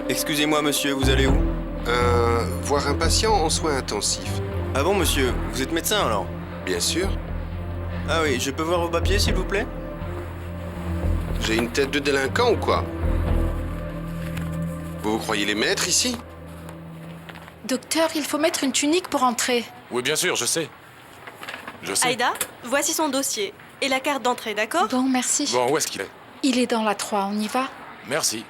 Excusez-moi, monsieur, vous allez où? Voir un patient en soins intensifs. Ah bon, monsieur, vous êtes médecin alors? Bien sûr. Ah oui, je peux voir vos papiers, s'il vous plaît? J'ai une tête de délinquant ou quoi? Vous croyez les maîtres ici? Docteur, il faut mettre une tunique pour entrer. Oui, bien sûr, je sais. Je sais. Aïda, voici son dossier. Et la carte d'entrée, d'accord? Bon, merci. Bon, où est-ce qu'il est? Il est dans la 3, on y va? Merci.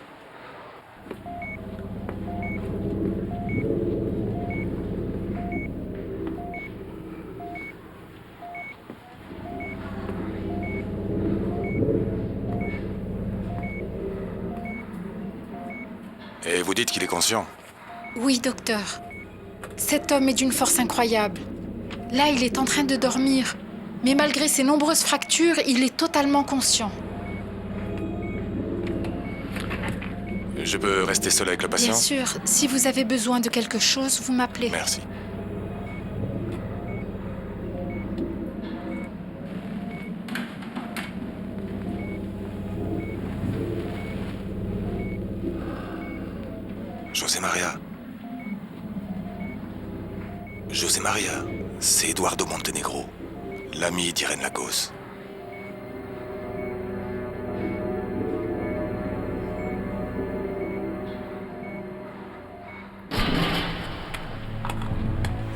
Et vous dites qu'il est conscient? Oui, docteur. Cet homme est d'une force incroyable. Là, il est en train de dormir. Mais malgré ses nombreuses fractures, il est totalement conscient. Je peux rester seul avec le patient? Bien sûr, si vous avez besoin de quelque chose, vous m'appelez. Merci. José Maria. José Maria, c'est Eduardo Montenegro, l'ami d'Irène Lagos.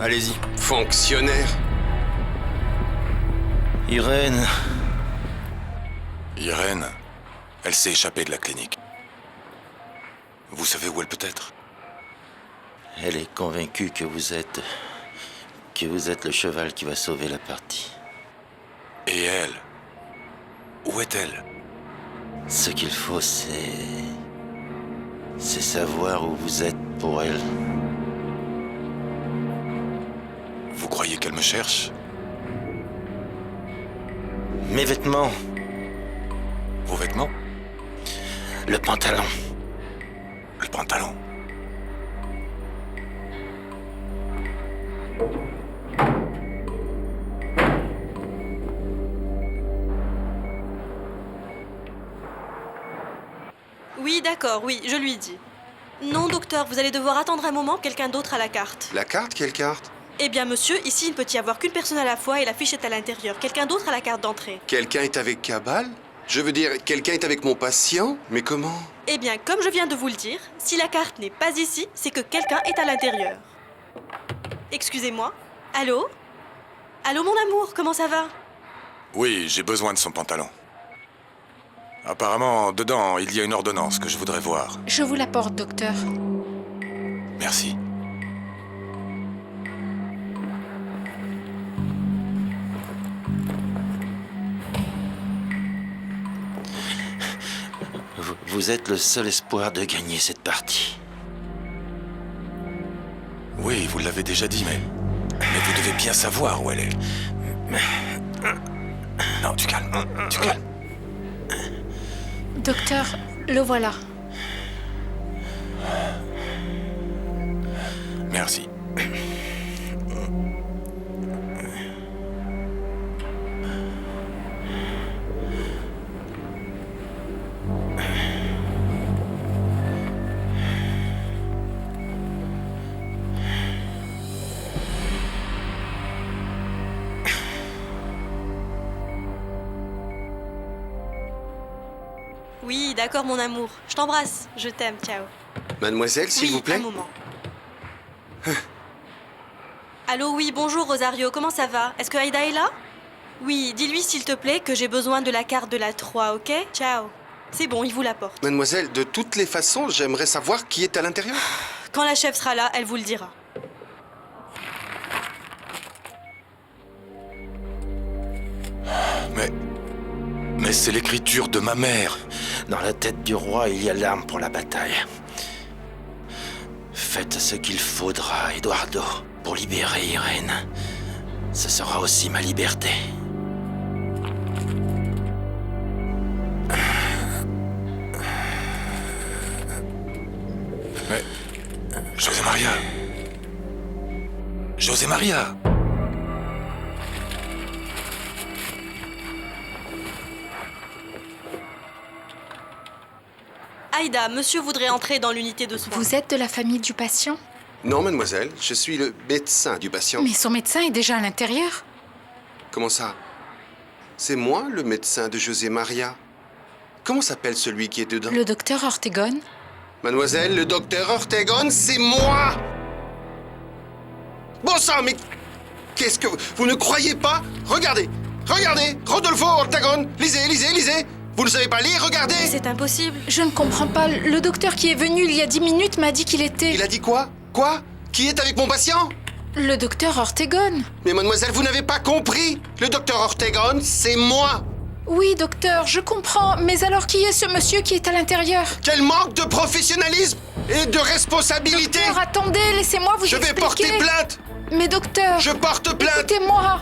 Allez-y. Fonctionnaire. Irène. Irène, elle s'est échappée de la clinique. Vous savez où elle peut être? Elle est convaincue que vous êtes le cheval qui va sauver la partie. Et elle? Où est-elle? Ce qu'il faut, c'est savoir où vous êtes pour elle. Vous croyez qu'elle me cherche? Mes vêtements, Vos vêtements? le pantalon. Le pantalon? Oui, d'accord, oui, je lui dis. Non, docteur, vous allez devoir attendre un moment, quelqu'un d'autre a la carte. La carte? Quelle carte? Eh bien, monsieur, ici, il ne peut y avoir qu'une personne à la fois et la fiche est à l'intérieur. Quelqu'un d'autre a la carte d'entrée. Quelqu'un est avec Cabal? Je veux dire, quelqu'un est avec mon patient? Mais comment? Eh bien, comme je viens de vous le dire, si la carte n'est pas ici, c'est que quelqu'un est à l'intérieur. Excusez-moi? Allô? Allô, mon amour, comment ça va? Oui, j'ai besoin de son pantalon. Apparemment, dedans, il y a une ordonnance que je voudrais voir. Je vous l'apporte, docteur. Merci. Vous êtes le seul espoir de gagner cette partie. Oui, vous l'avez déjà dit, mais vous devez bien savoir où elle est. Non, tu calmes, tu calmes. Docteur, le voilà. Merci. Oui, d'accord, mon amour. Je t'embrasse. Je t'aime, ciao. Mademoiselle, s'il Oui, vous plaît? un moment. Allô, oui, bonjour Rosario, comment ça va? Est-ce que Aïda est là? Oui, dis-lui s'il te plaît que j'ai besoin de la carte de la 3, ok? Ciao. C'est bon, il vous l'apporte. Mademoiselle, de toutes les façons, j'aimerais savoir qui est à l'intérieur. Quand la chef sera là, elle vous le dira. Mais c'est l'écriture de ma mère. Dans la tête du roi, il y a l'arme pour la bataille. Faites ce qu'il faudra, Eduardo, pour libérer Irène. Ce sera aussi ma liberté. Mais... José Maria. José Maria. Aïda, monsieur voudrait entrer dans l'unité de soins. Vous êtes de la famille du patient? Non, mademoiselle, je suis le médecin du patient. Mais son médecin est déjà à l'intérieur. Comment ça? C'est moi, le médecin de José Maria. Comment s'appelle celui qui est dedans? Le docteur Ortegon? Mademoiselle, le docteur Ortegon, c'est moi! Bon sang, mais qu'est-ce que vous ne croyez pas? Regardez, regardez, Rodolfo Ortegon, lisez, lisez, lisez. Vous ne savez pas lire, regardez. C'est impossible. Je ne comprends pas. Le docteur qui est venu il y a 10 minutes m'a dit qu'il était... Il a dit quoi? Quoi? Qui est avec mon patient? Le docteur Ortegon. Mais mademoiselle, vous n'avez pas compris. Le docteur Ortegon, c'est moi. Oui, docteur, je comprends. Mais alors qui est ce monsieur qui est à l'intérieur? Quel manque de professionnalisme et de responsabilité. Docteur, attendez, laissez-moi vous Je vais expliquer. porter plainte. Mais docteur... Je porte plainte. Écoutez-moi.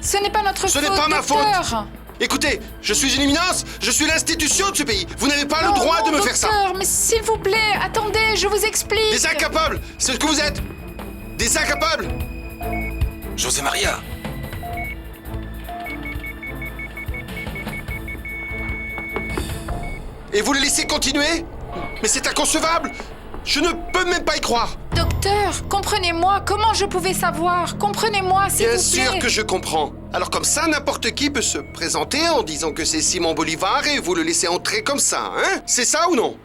Ce n'est pas notre faute, Ce n'est pas ma docteur. faute. Écoutez, je suis une éminence, je suis l'institution de ce pays. Vous n'avez pas Non, le droit non, de me faire ça. docteur, mais s'il vous plaît, attendez, je vous explique. Des incapables, c'est ce que vous êtes. Des incapables. José Maria! Et vous le laissez continuer? Mais c'est inconcevable. Je ne peux même pas y croire. Docteur, comprenez-moi, comment je pouvais savoir? Comprenez-moi, s'il Bien vous plaît. sûr que je comprends. Alors comme ça, n'importe qui peut se présenter en disant que c'est Simon Bolivar et vous le laissez entrer comme ça, hein? C'est ça ou non?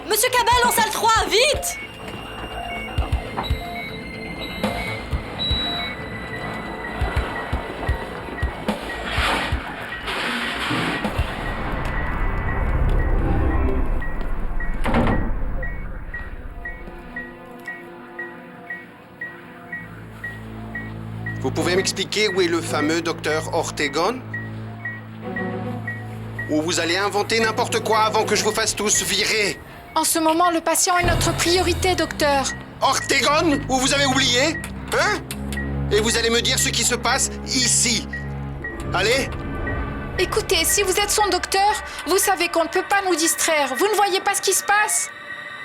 Monsieur Cabal, en salle 3, vite! Vous pouvez m'expliquer où est le fameux docteur Ortegon? Ou vous allez inventer n'importe quoi avant que je vous fasse tous virer? En ce moment, le patient est notre priorité, docteur. Ortegon? Ou vous avez oublié? Hein? Et vous allez me dire ce qui se passe ici. Allez? Écoutez, si vous êtes son docteur, vous savez qu'on ne peut pas nous distraire. Vous ne voyez pas ce qui se passe?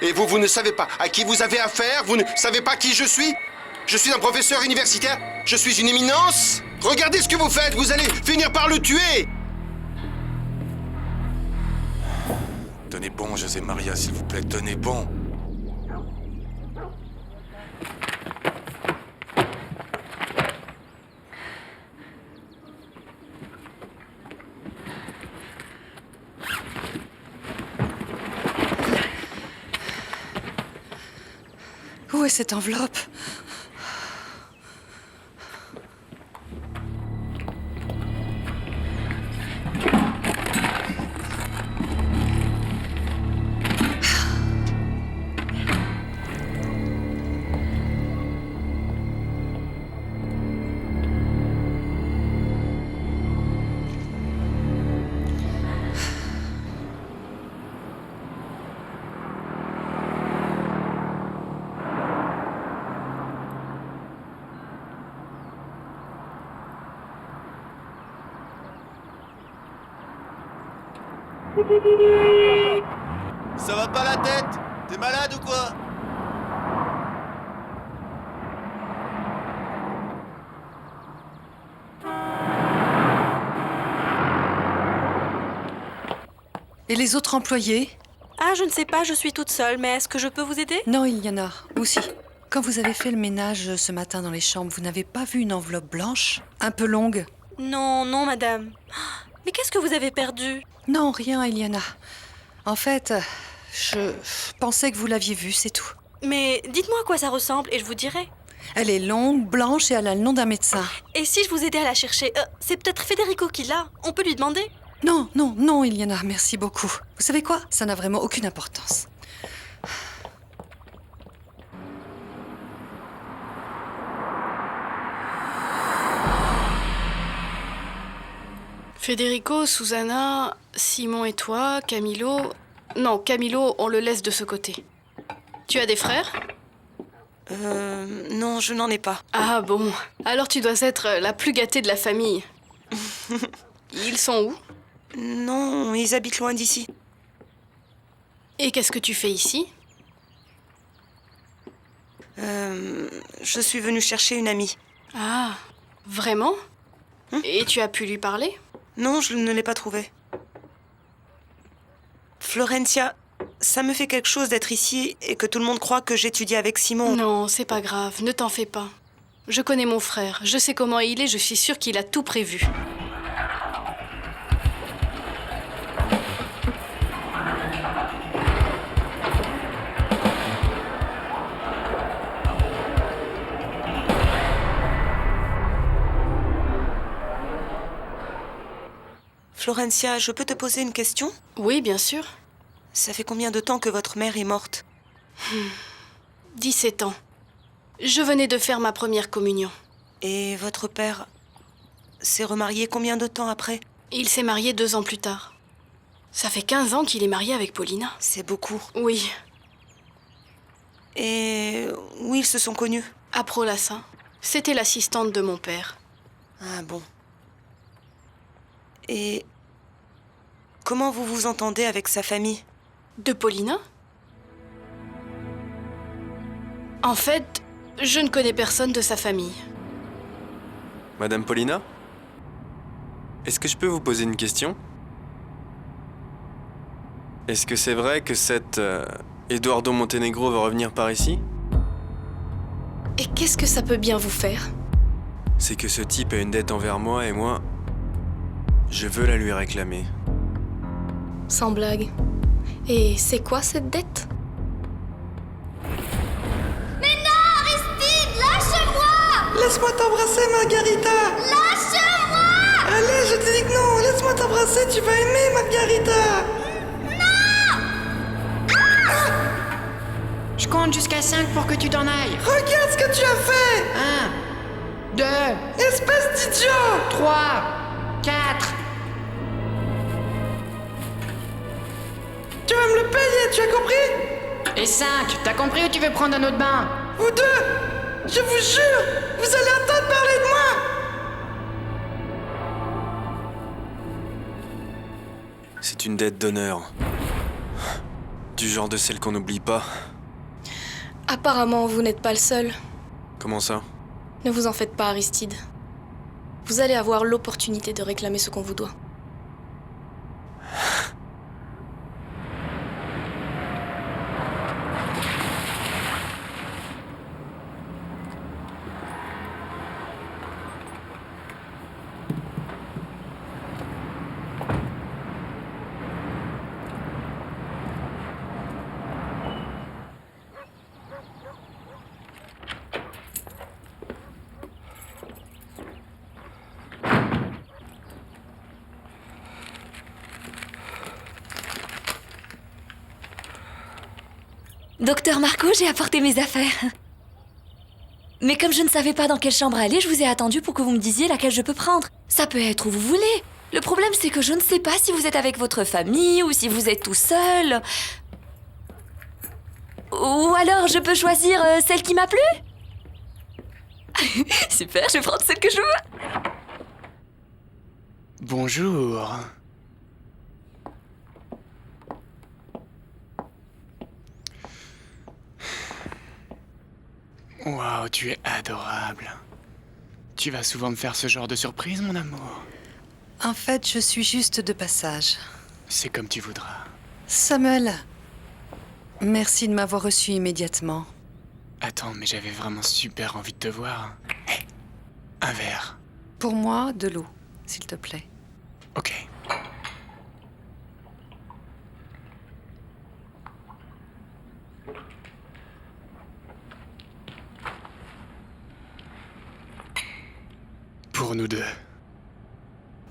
Et vous ne savez pas à qui vous avez affaire? Vous ne savez pas qui je suis? Je suis un professeur universitaire. Je suis une éminence. Regardez ce que vous faites. Vous allez finir par le tuer. Tenez bon, José Maria, s'il vous plaît, tenez bon. Où est cette enveloppe? Ça va pas la tête? T'es malade ou quoi? Et les autres employés? Ah, je ne sais pas, je suis toute seule, mais est-ce que je peux vous aider? Non, il y en a. Aussi. Quand vous avez fait le ménage ce matin dans les chambres, vous n'avez pas vu une enveloppe blanche? Un peu longue? Non, non, madame. Mais qu'est-ce que vous avez perdu? Non, rien, Eliana. En fait, je pensais que vous l'aviez vue, c'est tout. Mais dites-moi à quoi ça ressemble et je vous dirai. Elle est longue, blanche et elle a le nom d'un médecin. Et si je vous aidais à la chercher? C'est peut-être Federico qui l'a. On peut lui demander. Non, non, non, Eliana, merci beaucoup. Vous savez quoi? Ça n'a vraiment aucune importance. Federico, Susanna, Simon et toi, Camilo... Non, Camilo, on le laisse de ce côté. Tu as des frères? Non, je n'en ai pas. Ah bon, alors tu dois être la plus gâtée de la famille. Ils sont où? Non, ils habitent loin d'ici. Et qu'est-ce que tu fais ici? Je suis venue chercher une amie. Ah, vraiment? Et tu as pu lui parler? Non, je ne l'ai pas trouvée. Florencia, ça me fait quelque chose d'être ici et que tout le monde croit que j'étudie avec Simon. Non, c'est pas grave, ne t'en fais pas. Je connais mon frère, je sais comment il est, je suis sûre qu'il a tout prévu. Florencia, je peux te poser une question? Oui, bien sûr. Ça fait combien de temps que votre mère est morte? 17 ans. Je venais de faire ma première communion. Et votre père s'est remarié combien de temps après? Il s'est marié 2 ans plus tard. Ça fait 15 ans qu'il est marié avec Paulina. C'est beaucoup. Oui, Et où ils se sont connus? à Prolassa. C'était l'assistante de mon père. Ah bon. Et comment vous vous entendez avec sa famille? De Paulina? En fait, je ne connais personne de sa famille. Madame Paulina? Est-ce que je peux vous poser une question? Est-ce que c'est vrai que cet Eduardo Montenegro va revenir par ici? Et qu'est-ce que ça peut bien vous faire? C'est que ce type a une dette envers moi et moi, je veux la lui réclamer. Sans blague. Et c'est quoi cette dette? Laisse-moi t'embrasser, Margarita! Lâche-moi! Allez, je te dis que non! Laisse-moi t'embrasser, tu vas aimer, Margarita! Je compte jusqu'à 5 pour que tu t'en ailles. Regarde ce que tu as fait! 1, 2, Espèce d'idiot! 3, 4. Tu vas me le payer, tu as compris? Et 5. T'as compris ou tu veux prendre un autre bain? Vous deux! Je vous jure, vous allez entendre parler de moi! C'est une dette d'honneur. Du genre de celle qu'on n'oublie pas. Apparemment, vous n'êtes pas le seul. Comment ça? Ne vous en faites pas, Aristide. Vous allez avoir l'opportunité de réclamer ce qu'on vous doit. Docteur Marco, j'ai apporté mes affaires. Mais comme je ne savais pas dans quelle chambre aller, je vous ai attendu pour que vous me disiez laquelle je peux prendre. Ça peut être où vous voulez. Le problème, c'est que je ne sais pas si vous êtes avec votre famille ou si vous êtes tout seul. Ou alors, je peux choisir celle qui m'a plu? Super, je vais prendre celle que je veux. Bonjour. Waouh, tu es adorable. Tu vas souvent me faire ce genre de surprise, mon amour? En fait, je suis juste de passage. C'est comme tu voudras. Samuel, merci de m'avoir reçu immédiatement. Attends, mais j'avais vraiment super envie de te voir. Hé, un verre. Pour moi, de l'eau, s'il te plaît. Ok. Pour nous deux.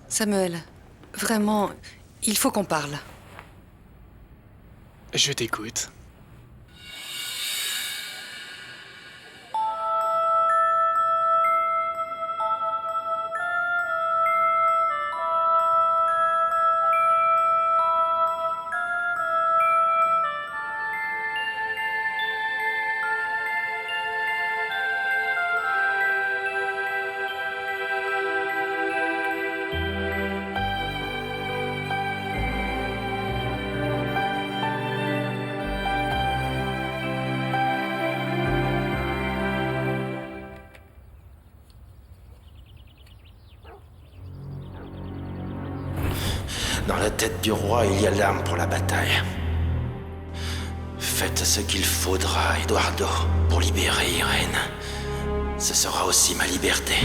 Samuel, vraiment, il faut qu'on parle. Je t'écoute. Dans la tête du roi, il y a l'arme pour la bataille. Faites ce qu'il faudra, Eduardo, pour libérer Irène. Ce sera aussi ma liberté.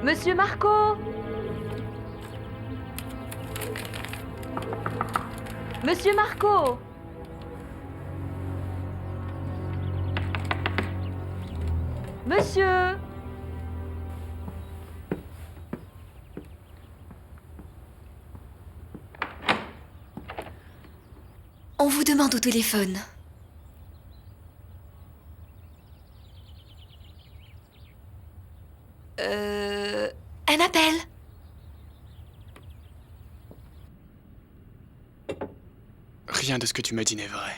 Monsieur Marco! Monsieur Marco! Monsieur! On vous demande au téléphone. Un appel. Rien de ce que tu me dis n'est vrai.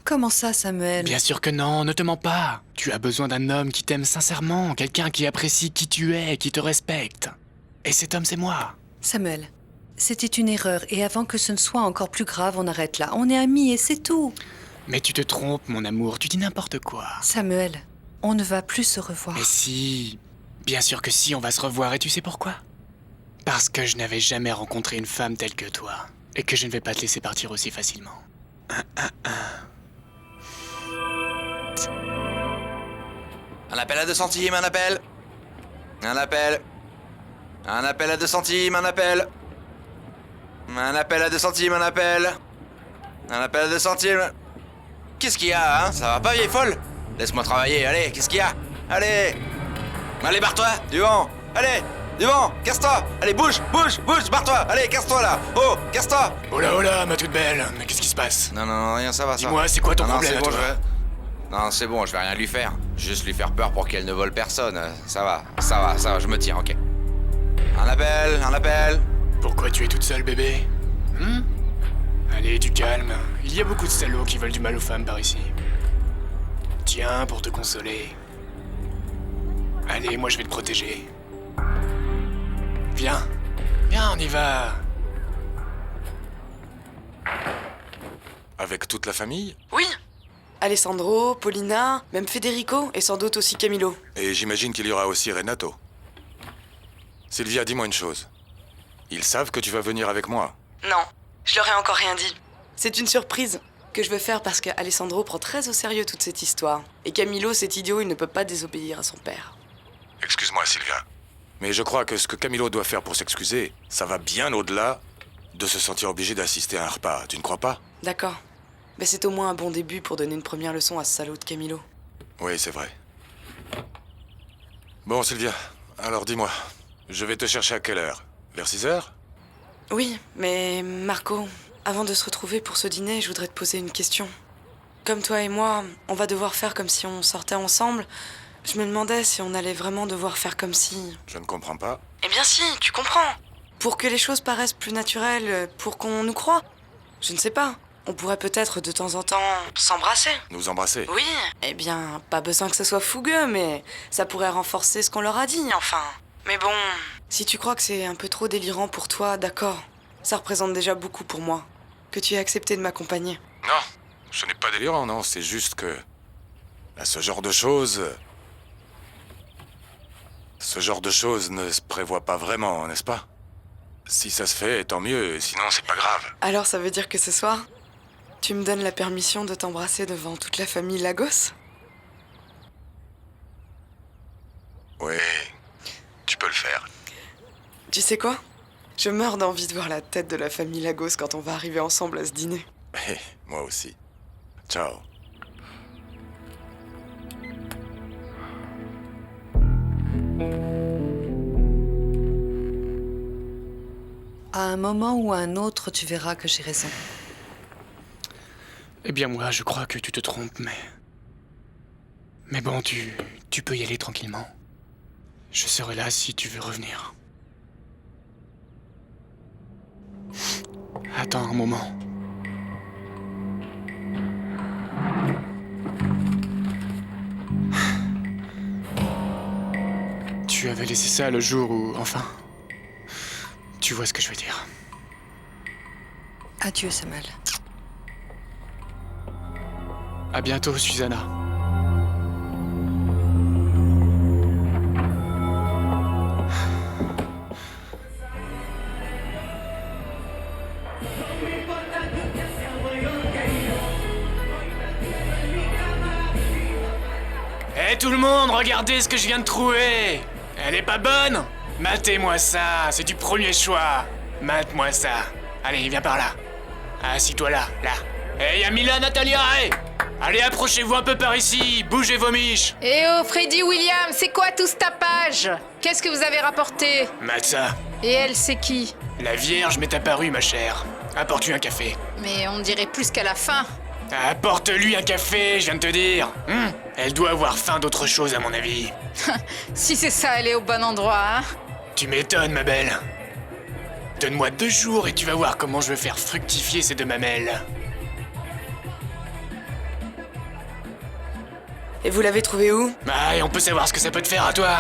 Comment ça, Samuel? Bien sûr que non, ne te mens pas. Tu as besoin d'un homme qui t'aime sincèrement, quelqu'un qui apprécie qui tu es, qui te respecte. Et cet homme, c'est moi. Samuel, c'était une erreur et avant que ce ne soit encore plus grave, on arrête là. On est amis et c'est tout. Mais tu te trompes, mon amour, tu dis n'importe quoi. Samuel, on ne va plus se revoir. Mais si, bien sûr que si, on va se revoir et tu sais pourquoi? Parce que je n'avais jamais rencontré une femme telle que toi. Et que je ne vais pas te laisser partir aussi facilement. Un appel à 2 centimes, un appel. Un appel. Un appel à 2 centimes, un appel. Un appel à 2 centimes, un appel. Un appel à 2 centimes. Qu'est-ce qu'il y a, hein? Ça va pas, vieille folle? Laisse-moi travailler, allez, qu'est-ce qu'il y a? Allez. Allez, barre-toi, du vent. Allez, du vent, casse-toi. Allez, bouge, bouge, bouge, barre-toi. Allez, casse-toi là. Oh, casse-toi. Oh là, ma toute belle. Mais qu'est-ce qui se passe? Non, rien, ça va, ça. Dis-moi, c'est quoi ton problème, c'est bon, toi? Non, c'est bon, je vais rien lui faire. Juste lui faire peur pour qu'elle ne vole personne. Ça va, je me tiens, ok. Un appel. Pourquoi tu es toute seule, bébé? Allez, du calme. Il y a beaucoup de salauds qui veulent du mal aux femmes par ici. Tiens, pour te consoler. Allez, moi je vais te protéger. Viens, on y va. Avec toute la famille? Oui. Alessandro, Paulina, même Federico et sans doute aussi Camilo. Et j'imagine qu'il y aura aussi Renato. Sylvia, dis-moi une chose. Ils savent que tu vas venir avec moi? Non, je leur ai encore rien dit. C'est une surprise que je veux faire parce que Alessandro prend très au sérieux toute cette histoire. Et Camilo, cet idiot, il ne peut pas désobéir à son père. Excuse-moi, Sylvia. Mais je crois que ce que Camilo doit faire pour s'excuser, ça va bien au-delà de se sentir obligé d'assister à un repas. Tu ne crois pas? D'accord. Mais c'est au moins un bon début pour donner une première leçon à ce salaud de Camilo. Oui, c'est vrai. Bon, Sylvia, alors dis-moi, je vais te chercher à quelle heure? Vers 6 heures? Oui, mais Marco, avant de se retrouver pour ce dîner, je voudrais te poser une question. Comme toi et moi, on va devoir faire comme si on sortait ensemble. Je me demandais si on allait vraiment devoir faire comme si... Je ne comprends pas. Eh bien si, tu comprends. Pour que les choses paraissent plus naturelles, pour qu'on nous croie. Je ne sais pas. On pourrait peut-être de temps en temps s'embrasser. Nous embrasser? Oui. Eh bien, pas besoin que ce soit fougueux, mais ça pourrait renforcer ce qu'on leur a dit, enfin. Mais bon, si tu crois que c'est un peu trop délirant pour toi, d'accord. Ça représente déjà beaucoup pour moi. Que tu aies accepté de m'accompagner. Non, ce n'est pas délirant, non. C'est juste que... Ce genre de choses ne se prévoit pas vraiment, n'est-ce pas? Si ça se fait, tant mieux, sinon c'est pas grave. Alors ça veut dire que ce soir, tu me donnes la permission de t'embrasser devant toute la famille Lagos? Oui, tu peux le faire. Tu sais quoi? Je meurs d'envie de voir la tête de la famille Lagos quand on va arriver ensemble à ce dîner. Moi aussi. Ciao. À un moment ou à un autre, tu verras que j'ai raison. Eh bien moi, je crois que tu te trompes, mais... Mais bon, tu peux y aller tranquillement. Je serai là si tu veux revenir. Attends un moment. avais laissé ça le jour où... Enfin... Tu vois ce que je veux dire. Adieu, Samuel. À bientôt, Susanna. Hé tout le monde, regardez ce que je viens de trouver. Elle est pas bonne? Matez-moi ça, c'est du premier choix. Mate-moi ça. Allez, viens par là. Assis-toi là, là. Hé, y'a Mila, Natalia, hé! Allez, approchez-vous un peu par ici, bougez vos miches. Eh oh, Freddy William, c'est quoi tout ce tapage? Qu'est-ce que vous avez rapporté? Mate ça. Et elle, c'est qui? La Vierge m'est apparue, ma chère. Apporte-lui un café. Mais on dirait plus qu'à la fin. Apporte-lui un café, je viens de te dire. Elle doit avoir faim d'autre chose, à mon avis. Si c'est ça, elle est au bon endroit, hein? Tu m'étonnes, ma belle. Donne-moi 2 jours et tu vas voir comment je vais faire fructifier ces 2 mamelles. Et vous l'avez trouvé où? Ah, et on peut savoir ce que ça peut te faire à toi.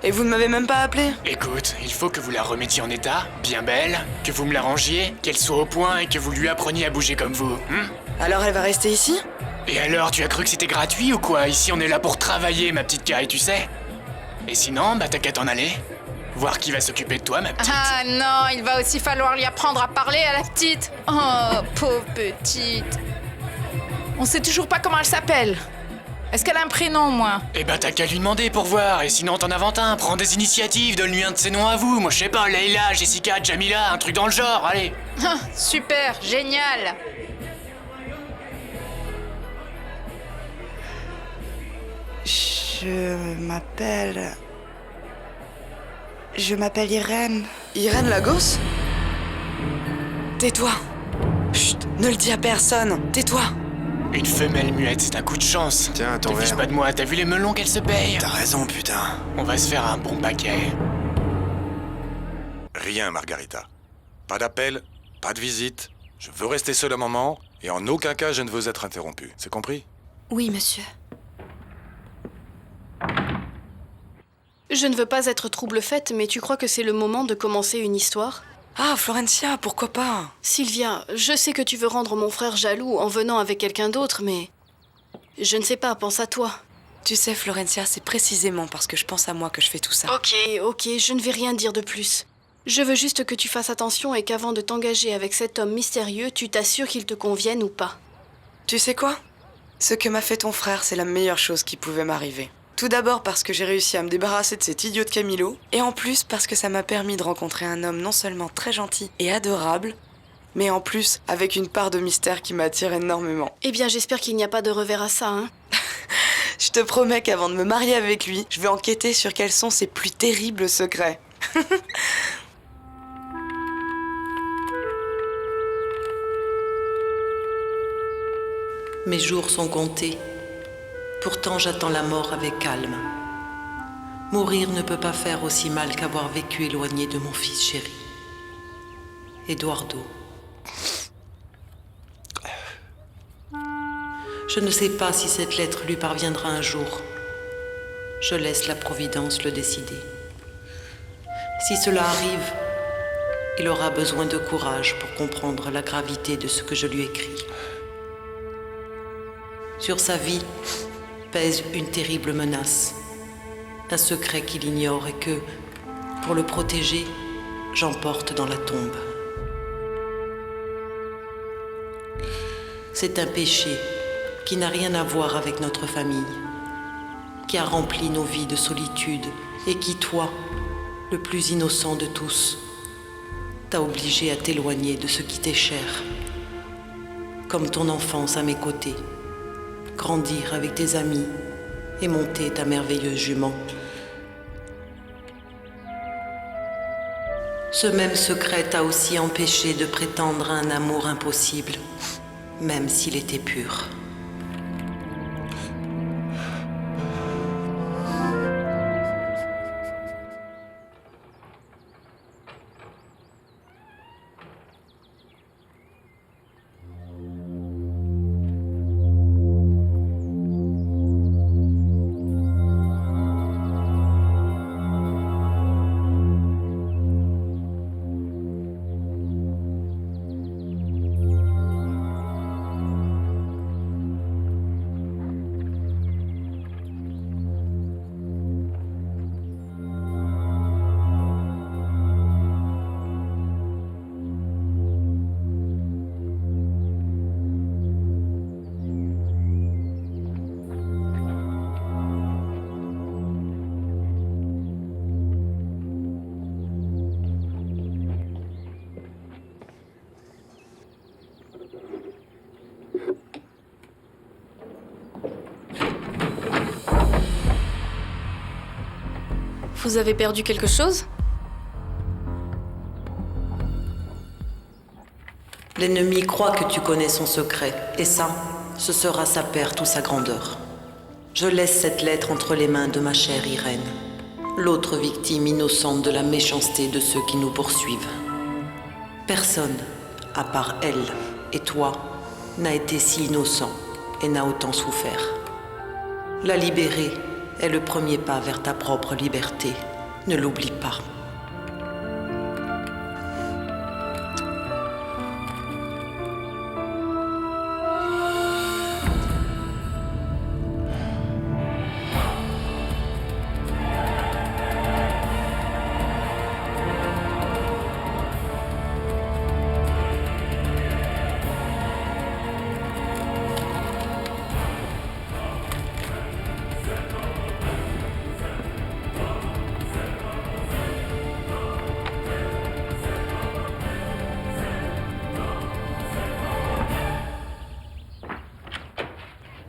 Et vous ne m'avez même pas appelé? Écoute, il faut que vous la remettiez en état, bien belle, que vous me la rangiez, qu'elle soit au point et que vous lui appreniez à bouger comme vous. Alors elle va rester ici? Et alors, tu as cru que c'était gratuit ou quoi? Ici, on est là pour travailler, ma petite Carrie, tu sais. Et sinon, bah t'as qu'à t'en aller. Voir qui va s'occuper de toi, ma petite. Ah non, il va aussi falloir lui apprendre à parler à la petite. Oh, pauvre petite. On sait toujours pas comment elle s'appelle. Est-ce qu'elle a un prénom, moi? Eh ben t'as qu'à lui demander pour voir, et sinon t'en inventes un. Prends des initiatives, donne-lui un de ses noms à vous. Moi je sais pas, Leila, Jessica, Jamila, un truc dans le genre, allez. Ah, super, génial. Je m'appelle Irène. Irène Lagos? Tais-toi. Chut, ne le dis à personne. Tais-toi. Une femelle muette, c'est un coup de chance. Tiens, ton Te fiche verre. pas de moi, t'as vu les melons qu'elle se paye? T'as raison, putain. On va se faire un bon paquet. Rien, Margarita. Pas d'appel, pas de visite. Je veux rester seul un moment, et en aucun cas je ne veux être interrompu. C'est compris? Oui, monsieur. Je ne veux pas être trouble-faite, mais tu crois que c'est le moment de commencer une histoire? Ah, Florencia, pourquoi pas? Sylvia, je sais que tu veux rendre mon frère jaloux en venant avec quelqu'un d'autre, mais... Je ne sais pas, pense à toi. Tu sais, Florencia, c'est précisément parce que je pense à moi que je fais tout ça. Ok, je ne vais rien dire de plus. Je veux juste que tu fasses attention et qu'avant de t'engager avec cet homme mystérieux, tu t'assures qu'il te convienne ou pas. Tu sais quoi? Ce que m'a fait ton frère, c'est la meilleure chose qui pouvait m'arriver. Tout d'abord parce que j'ai réussi à me débarrasser de cet idiot de Camilo, et en plus parce que ça m'a permis de rencontrer un homme non seulement très gentil et adorable, mais en plus avec une part de mystère qui m'attire énormément. Eh bien, j'espère qu'il n'y a pas de revers à ça, hein. Je te promets qu'avant de me marier avec lui, je vais enquêter sur quels sont ses plus terribles secrets. Mes jours sont comptés. Pourtant, j'attends la mort avec calme. Mourir ne peut pas faire aussi mal qu'avoir vécu éloigné de mon fils chéri. Eduardo. Je ne sais pas si cette lettre lui parviendra un jour. Je laisse la Providence le décider. Si cela arrive, il aura besoin de courage pour comprendre la gravité de ce que je lui écris. Sur sa vie pèse une terrible menace, un secret qu'il ignore et que, pour le protéger, j'emporte dans la tombe. C'est un péché qui n'a rien à voir avec notre famille, qui a rempli nos vies de solitude et qui, toi, le plus innocent de tous, t'a obligé à t'éloigner de ce qui t'est cher, comme ton enfance à mes côtés, grandir avec tes amis et monter ta merveilleuse jument. Ce même secret t'a aussi empêché de prétendre à un amour impossible, même s'il était pur. Vous avez perdu quelque chose? L'ennemi croit que tu connais son secret, et ça, ce sera sa perte ou sa grandeur. Je laisse cette lettre entre les mains de ma chère Irène, l'autre victime innocente de la méchanceté de ceux qui nous poursuivent. Personne, à part elle et toi, n'a été si innocent et n'a autant souffert. La libérer est le premier pas vers ta propre liberté. Ne l'oublie pas.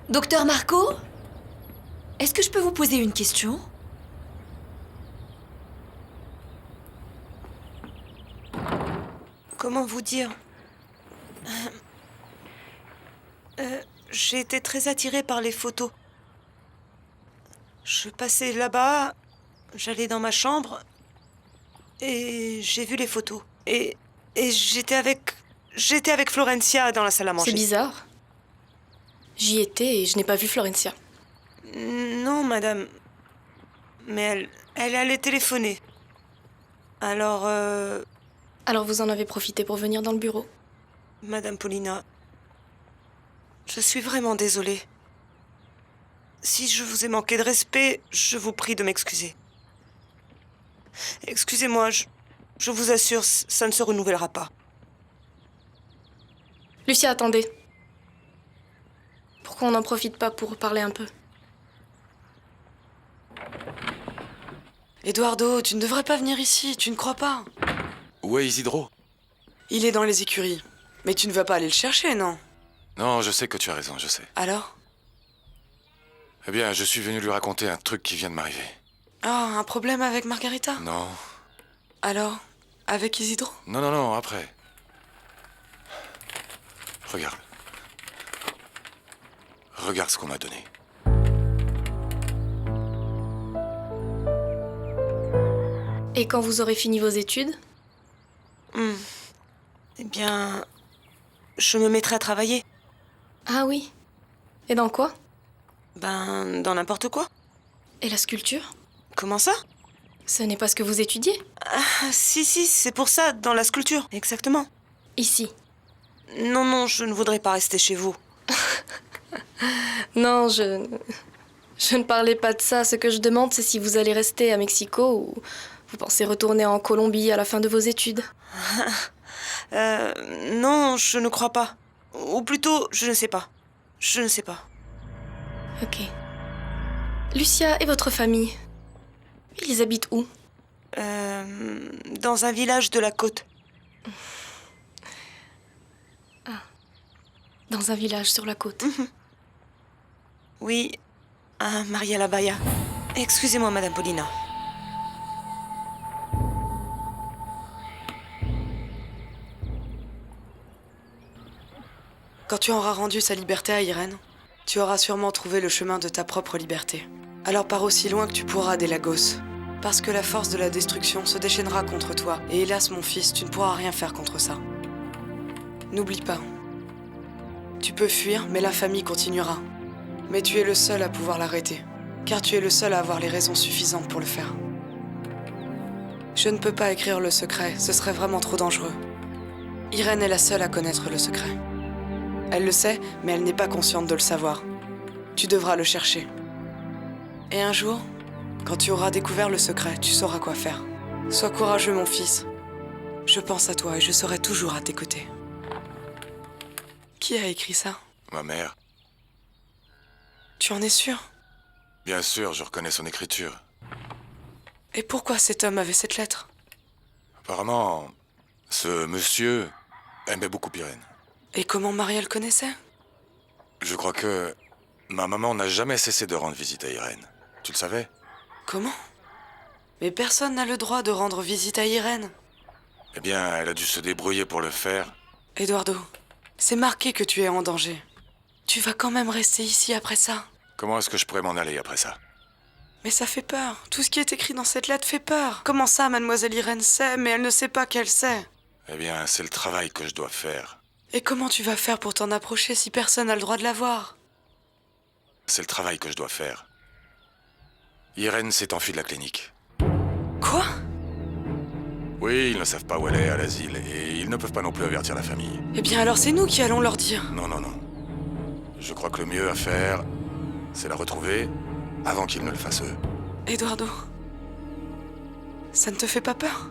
Docteur Marco? Est-ce que je peux vous poser une question? Comment vous dire? J'ai été très attirée par les photos. Je passais là-bas, j'allais dans ma chambre et j'ai vu les photos. Et j'étais avec Florencia dans la salle à manger. C'est bizarre. J'y étais et je n'ai pas vu Florencia. Non, madame. Mais elle allait téléphoner. Alors, Alors vous en avez profité pour venir dans le bureau? Madame Paulina, je suis vraiment désolée. Si je vous ai manqué de respect, je vous prie de m'excuser. Excusez-moi, je vous assure, ça ne se renouvellera pas. Lucia, attendez. Pourquoi on n'en profite pas pour parler un peu? Eduardo, tu ne devrais pas venir ici, tu ne crois pas? Où est Isidro? Il est dans les écuries. Mais tu ne vas pas aller le chercher, non? Non, je sais que tu as raison, je sais. Alors? Eh bien, je suis venu lui raconter un truc qui vient de m'arriver. Ah, un problème avec Margarita? Non. Alors? Avec Isidro? Non, après. Regarde. Regarde ce qu'on m'a donné. Et quand vous aurez fini vos études? Eh bien, je me mettrai à travailler. Ah oui. Et dans quoi? Ben, dans n'importe quoi. Et la sculpture? Comment ça? Ce n'est pas ce que vous étudiez? Ah, si, c'est pour ça, dans la sculpture, exactement. Ici? Non, je ne voudrais pas rester chez vous. Non, je ne parlais pas de ça. Ce que je demande, c'est si vous allez rester à Mexico ou vous pensez retourner en Colombie à la fin de vos études. Non, je ne crois pas. Ou plutôt, je ne sais pas. Je ne sais pas. Ok. Lucia et votre famille, ils habitent où? Dans un village de la côte. Ah. Dans un village sur la côte. Oui, à Maria la Baya. Excusez-moi, Madame Paulina. Quand tu auras rendu sa liberté à Irène, tu auras sûrement trouvé le chemin de ta propre liberté. Alors pars aussi loin que tu pourras des Lagos. Parce que la force de la destruction se déchaînera contre toi. Et hélas, mon fils, tu ne pourras rien faire contre ça. N'oublie pas. Tu peux fuir, mais la famille continuera. Mais tu es le seul à pouvoir l'arrêter. Car tu es le seul à avoir les raisons suffisantes pour le faire. Je ne peux pas écrire le secret, ce serait vraiment trop dangereux. Irène est la seule à connaître le secret. Elle le sait, mais elle n'est pas consciente de le savoir. Tu devras le chercher. Et un jour, quand tu auras découvert le secret, tu sauras quoi faire. Sois courageux, mon fils. Je pense à toi et je serai toujours à tes côtés. Qui a écrit ça? Ma mère. Tu en es sûr? Bien sûr, je reconnais son écriture. Et pourquoi cet homme avait cette lettre? Apparemment, ce monsieur aimait beaucoup Irène. Et comment Maria le connaissait? Je crois que ma maman n'a jamais cessé de rendre visite à Irène. Tu le savais? Comment? Mais personne n'a le droit de rendre visite à Irène. Eh bien, elle a dû se débrouiller pour le faire. Eduardo, c'est marqué que tu es en danger. Tu vas quand même rester ici après ça. Comment est-ce que je pourrais m'en aller après ça? Mais ça fait peur. Tout ce qui est écrit dans cette lettre fait peur. Comment ça, mademoiselle Irène sait, mais elle ne sait pas qu'elle sait? Eh bien, c'est le travail que je dois faire. Et comment tu vas faire pour t'en approcher si personne n'a le droit de la voir? C'est le travail que je dois faire. Irène s'est enfuie de la clinique. Quoi? Oui, ils ne savent pas où elle est à l'asile, et ils ne peuvent pas non plus avertir la famille. Eh bien alors c'est nous qui allons leur dire. Non, non, non. Je crois que le mieux à faire, c'est la retrouver avant qu'ils ne le fassent eux. Eduardo, ça ne te fait pas peur?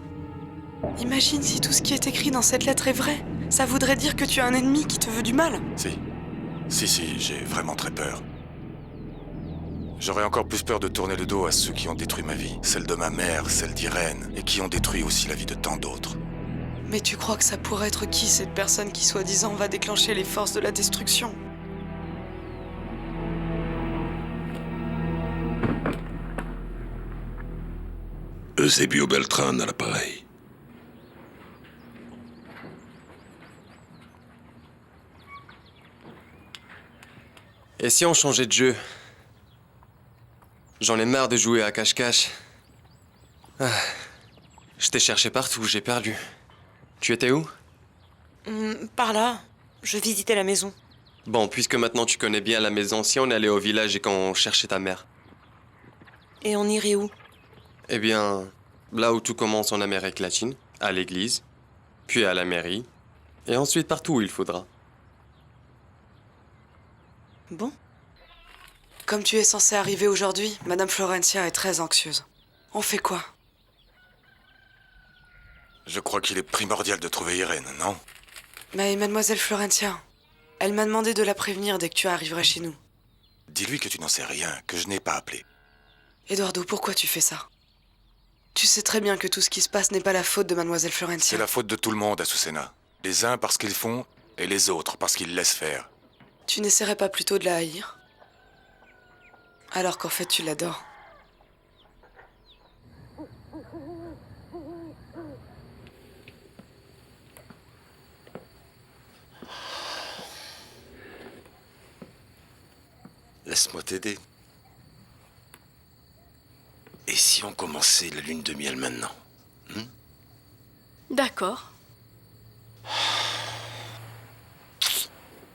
Imagine si tout ce qui est écrit dans cette lettre est vrai. Ça voudrait dire que tu as un ennemi qui te veut du mal. Si, j'ai vraiment très peur. J'aurais encore plus peur de tourner le dos à ceux qui ont détruit ma vie. Celle de ma mère, celle d'Irène, et qui ont détruit aussi la vie de tant d'autres. Mais tu crois que ça pourrait être qui, cette personne qui soi-disant va déclencher les forces de la destruction? Eusebio Beltran à l'appareil. Et si on changeait de jeu? J'en ai marre de jouer à cache-cache. Je t'ai cherché partout, j'ai perdu. Tu étais où? Par là. Je visitais la maison. Bon, puisque maintenant tu connais bien la maison, si on allait au village et qu'on cherchait ta mère? Et on irait où? Eh bien, là où tout commence en Amérique latine, à l'église, puis à la mairie, et ensuite partout où il faudra. Bon. Comme tu es censé arriver aujourd'hui, Madame Florencia est très anxieuse. On fait quoi? Je crois qu'il est primordial de trouver Irène, non? Mais Mademoiselle Florencia, elle m'a demandé de la prévenir dès que tu arriverais chez nous. Dis-lui que tu n'en sais rien, que je n'ai pas appelé. Eduardo, pourquoi tu fais ça? Tu sais très bien que tout ce qui se passe n'est pas la faute de Mademoiselle Florencia. C'est la faute de tout le monde, Azucena. Les uns parce qu'ils font, et les autres parce qu'ils laissent faire. Tu n'essaierais pas plutôt de la haïr? Alors qu'en fait, tu l'adores. Laisse-moi t'aider. Et si on commençait la lune de miel maintenant? D'accord.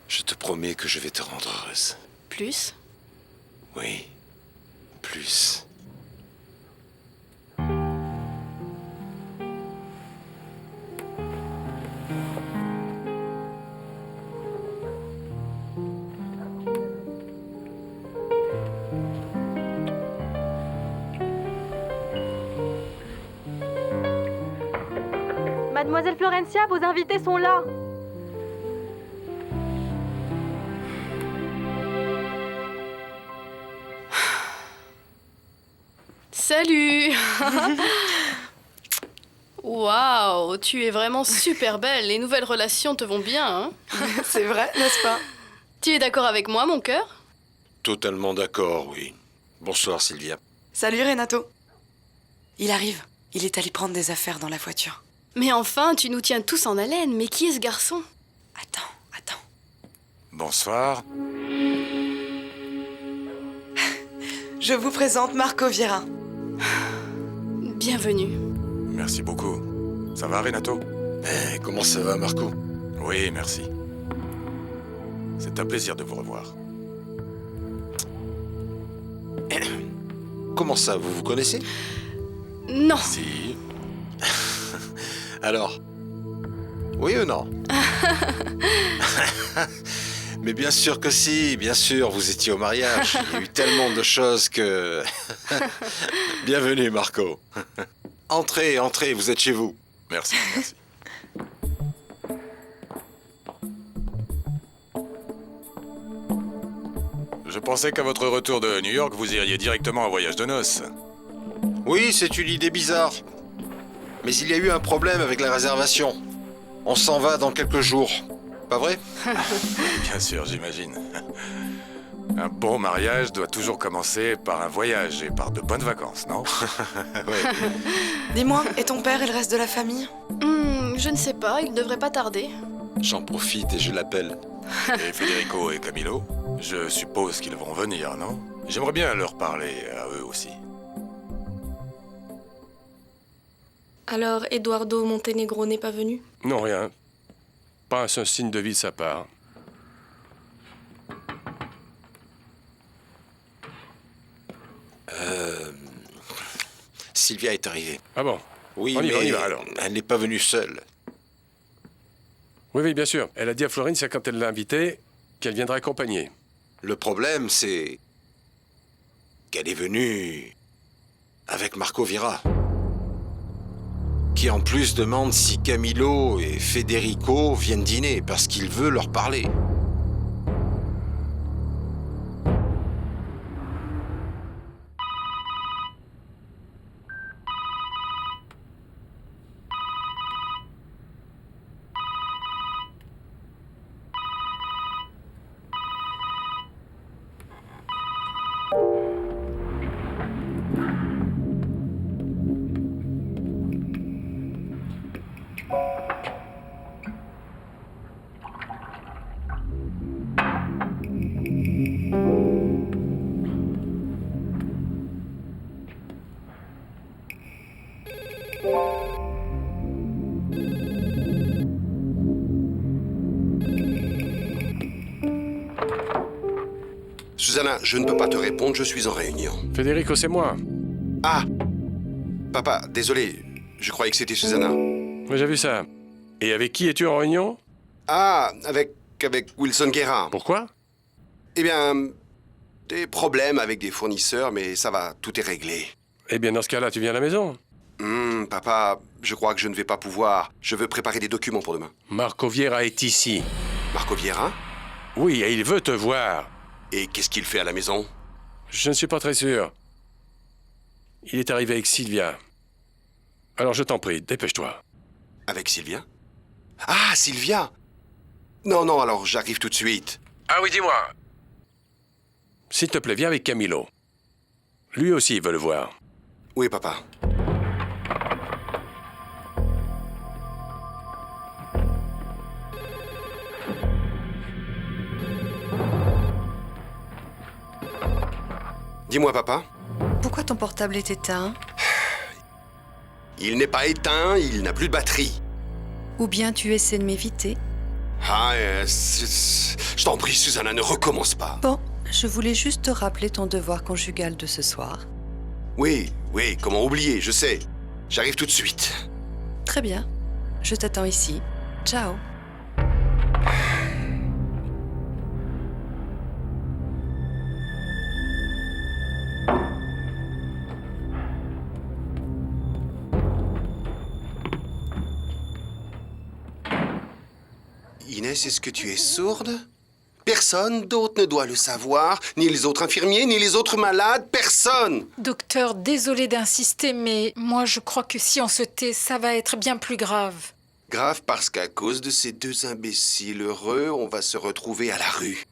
Je te promets que je vais te rendre heureuse. Plus? Oui, plus. Mademoiselle Florencia, vos invités sont là. Salut. Waouh, tu es vraiment super belle. Les nouvelles relations te vont bien, hein? C'est vrai, n'est-ce pas? Tu es d'accord avec moi, mon cœur? Totalement d'accord, oui. Bonsoir, Sylvia. Salut, Renato. Il arrive. Il est allé prendre des affaires dans la voiture. Mais enfin, tu nous tiens tous en haleine. Mais qui est ce garçon? Attends. Bonsoir. Je vous présente Marco Vieira. Bienvenue. Merci beaucoup. Ça va, Renato? Comment ça va, Marco? Oui, merci. C'est un plaisir de vous revoir. Comment ça, vous vous connaissez? Non. Si. Alors? Oui ou non? Mais bien sûr que si, bien sûr, vous étiez au mariage. Il y a eu tellement de choses que... Bienvenue, Marco. Entrez, vous êtes chez vous. Merci. Je pensais qu'à votre retour de New York, vous iriez directement en voyage de noces. Oui, c'est une idée bizarre. Mais il y a eu un problème avec la réservation. On s'en va dans quelques jours. Pas vrai? Bien sûr, j'imagine. Un bon mariage doit toujours commencer par un voyage et par de bonnes vacances, non? Dis-moi, et ton père et le reste de la famille? Je ne sais pas, il devrait pas tarder. J'en profite et je l'appelle. Et Federico et Camilo? Je suppose qu'ils vont venir, non? J'aimerais bien leur parler à eux aussi. Alors, Eduardo Montenegro n'est pas venu? Non, rien. Pas un seul signe de vie de sa part. Sylvia est arrivée. Ah bon? Oui, On y mais va alors. elle n'est pas venue seule. Oui, bien sûr. Elle a dit à Florencia quand elle l'a invitée qu'elle viendra accompagner. Le problème, c'est qu'elle est venue avec Marco Vira, qui en plus demande si Camilo et Federico viennent dîner parce qu'il veut leur parler. Susanna, je ne peux pas te répondre, je suis en réunion. Federico, c'est moi. Ah! Papa, désolé, je croyais que c'était Susanna. Oui, j'ai vu ça. Et avec qui es-tu en réunion? Ah, avec Wilson Guerra. Pourquoi? Eh bien, des problèmes avec des fournisseurs, mais ça va, tout est réglé. Eh bien, dans ce cas-là, tu viens à la maison. Papa, je crois que je ne vais pas pouvoir. Je veux préparer des documents pour demain. Marco Vieira est ici. Marco Vieira? Oui, et il veut te voir. Et qu'est-ce qu'il fait à la maison? Je ne suis pas très sûr. Il est arrivé avec Sylvia. Alors je t'en prie, dépêche-toi. Avec Sylvia? Ah, Sylvia! Non, alors j'arrive tout de suite. Ah oui, dis-moi. S'il te plaît, viens avec Camilo. Lui aussi, il veut le voir. Oui, papa. Dis-moi, papa. Pourquoi ton portable est éteint? Il n'est pas éteint, il n'a plus de batterie. Ou bien tu essaies de m'éviter? Ah, je t'en prie, Susanna, ne recommence pas. Bon, je voulais juste te rappeler ton devoir conjugal de ce soir. Oui, comment oublier, je sais. J'arrive tout de suite. Très bien. Je t'attends ici. Ciao. Inès, est-ce que tu es sourde? Personne d'autre ne doit le savoir, ni les autres infirmiers, ni les autres malades, personne! Docteur, désolé d'insister, mais moi je crois que si on se tait, ça va être bien plus grave. Grave parce qu'à cause de ces deux imbéciles heureux, on va se retrouver à la rue.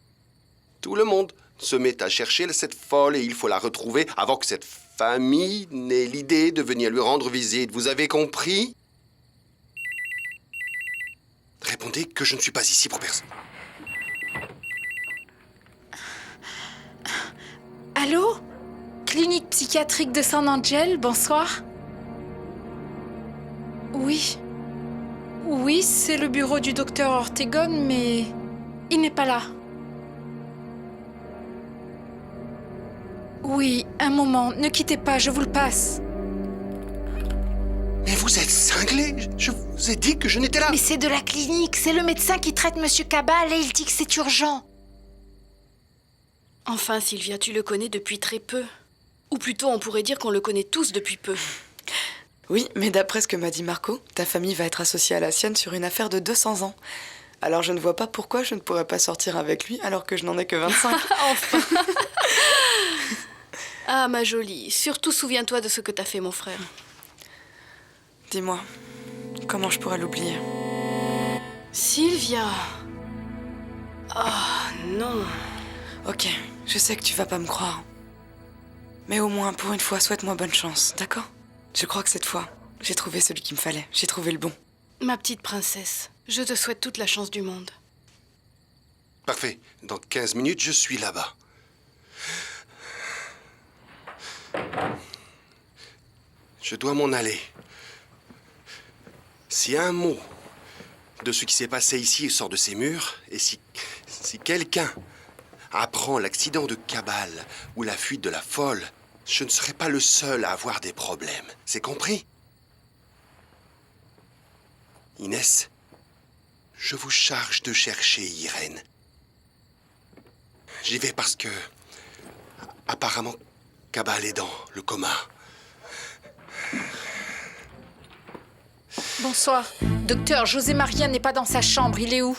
Tout le monde se met à chercher cette folle et il faut la retrouver avant que cette famille n'ait l'idée de venir lui rendre visite. Vous avez compris? Répondez que je ne suis pas ici pour personne. Allô? Clinique psychiatrique de San Angel, bonsoir. Oui. Oui, c'est le bureau du docteur Ortegon, mais il n'est pas là. Oui, un moment, ne quittez pas, je vous le passe. Mais vous êtes cinglé? Je vous ai dit que je n'étais là. Mais c'est de la clinique, c'est le médecin qui traite Monsieur Cabal et il dit que c'est urgent. Enfin, Sylvia, tu le connais depuis très peu. Ou plutôt, on pourrait dire qu'on le connaît tous depuis peu. Oui, mais d'après ce que m'a dit Marco, ta famille va être associée à la sienne sur une affaire de 200 ans. Alors je ne vois pas pourquoi je ne pourrais pas sortir avec lui alors que je n'en ai que 25. Enfin. Ah, ma jolie, surtout souviens-toi de ce que t'as fait, mon frère. Dis-moi, comment je pourrais l'oublier? Sylvia. Oh, non. Ok, Je sais que tu vas pas me croire. Mais au moins, pour une fois, souhaite-moi bonne chance, d'accord? Je crois que cette fois, j'ai trouvé celui qu'il me fallait. J'ai trouvé le bon. Ma petite princesse, je te souhaite toute la chance du monde. Parfait. Dans 15 minutes, je suis là-bas. Je dois m'en aller. Si un mot de ce qui s'est passé ici sort de ces murs, et si quelqu'un apprend l'accident de Cabal ou la fuite de la folle, je ne serai pas le seul à avoir des problèmes. C'est compris? Inès, je vous charge de chercher Irène. J'y vais parce que, apparemment, Cabal est dans le coma. Bonsoir. Docteur, José Maria n'est pas dans sa chambre. Il est où?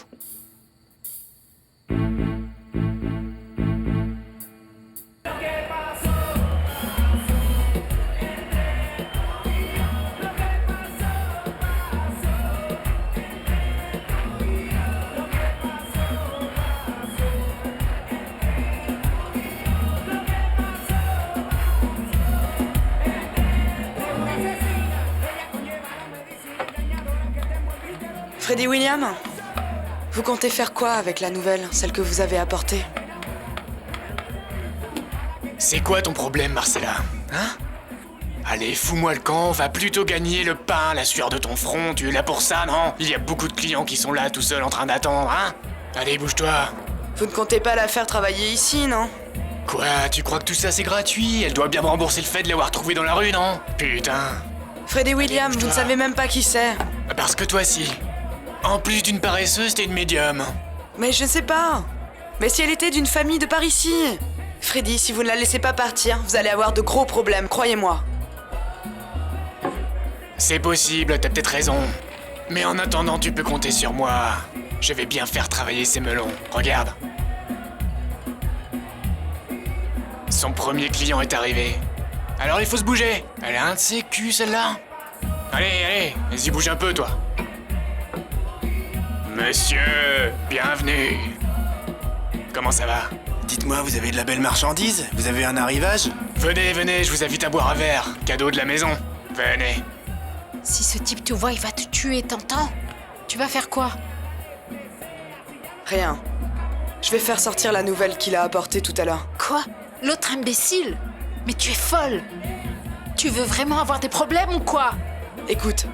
Freddy William, vous comptez faire quoi avec la nouvelle, celle que vous avez apportée? C'est quoi ton problème, Marcella? Hein? Allez, fous-moi le camp, va plutôt gagner le pain, la sueur de ton front, tu es là pour ça, non? Il y a beaucoup de clients qui sont là tout seuls en train d'attendre, hein? Allez, bouge-toi. Vous ne comptez pas la faire travailler ici, non? Quoi, tu crois que tout ça c'est gratuit? Elle doit bien me rembourser le fait de l'avoir trouvée dans la rue, non? Putain. Freddy William, vous ne savez même pas qui c'est. Parce que toi si. En plus d'une paresseuse, t'es une médium. Mais je ne sais pas. Mais si elle était d'une famille de par ici. Freddy, si vous ne la laissez pas partir, vous allez avoir de gros problèmes, croyez-moi. C'est possible, t'as peut-être raison. Mais en attendant, tu peux compter sur moi. Je vais bien faire travailler ces melons. Regarde. Son premier client est arrivé. Alors il faut se bouger. Elle a un de ses culs, celle-là. Allez, vas-y, bouge un peu, toi. Monsieur, bienvenue. Comment ça va? Dites-moi, vous avez de la belle marchandise? Vous avez un arrivage? Venez, je vous invite à boire un verre. Cadeau de la maison. Venez. Si ce type te voit, il va te tuer, t'entends? Tu vas faire quoi? Rien. Je vais faire sortir la nouvelle qu'il a apportée tout à l'heure. Quoi? L'autre imbécile? Mais tu es folle! Tu veux vraiment avoir des problèmes ou quoi? Écoute,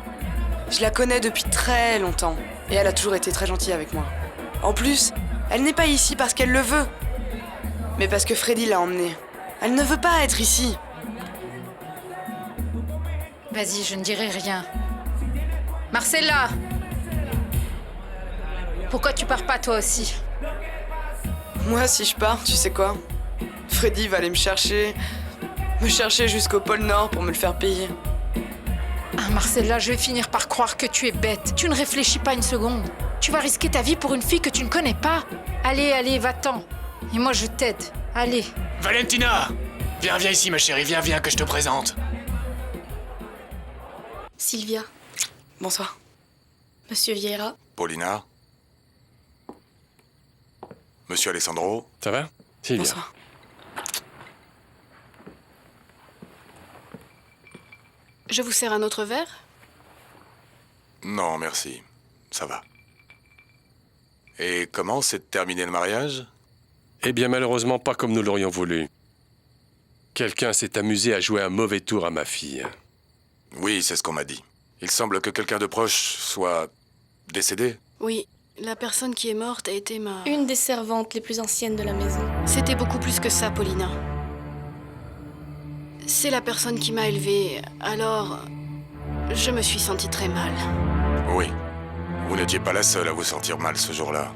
je la connais depuis très longtemps. Et elle a toujours été très gentille avec moi. En plus, elle n'est pas ici parce qu'elle le veut. Mais parce que Freddy l'a emmenée. Elle ne veut pas être ici. Vas-y, je ne dirai rien. Marcella! Pourquoi tu pars pas toi aussi? Moi, si je pars, tu sais quoi? Freddy va aller me chercher jusqu'au pôle Nord pour me le faire payer. Ah, Marcella, je vais finir par croire que tu es bête. Tu ne réfléchis pas une seconde. Tu vas risquer ta vie pour une fille que tu ne connais pas. Allez, va-t'en. Et moi, je t'aide. Allez. Valentina! Viens ici, ma chérie, viens, que je te présente. Sylvia. Bonsoir. Monsieur Vieira. Paulina. Monsieur Alessandro. Ça va? Sylvia. Bonsoir. Je vous sers un autre verre? Non, merci. Ça va. Et comment s'est terminé le mariage? Eh bien, malheureusement, pas comme nous l'aurions voulu. Quelqu'un s'est amusé à jouer un mauvais tour à ma fille. Oui, c'est ce qu'on m'a dit. Il semble que quelqu'un de proche soit décédé. Oui, la personne qui est morte a été ma... Une des servantes les plus anciennes de la maison. C'était beaucoup plus que ça, Paulina. C'est la personne qui m'a élevée, alors... Je me suis sentie très mal. Oui. Vous n'étiez pas la seule à vous sentir mal ce jour-là.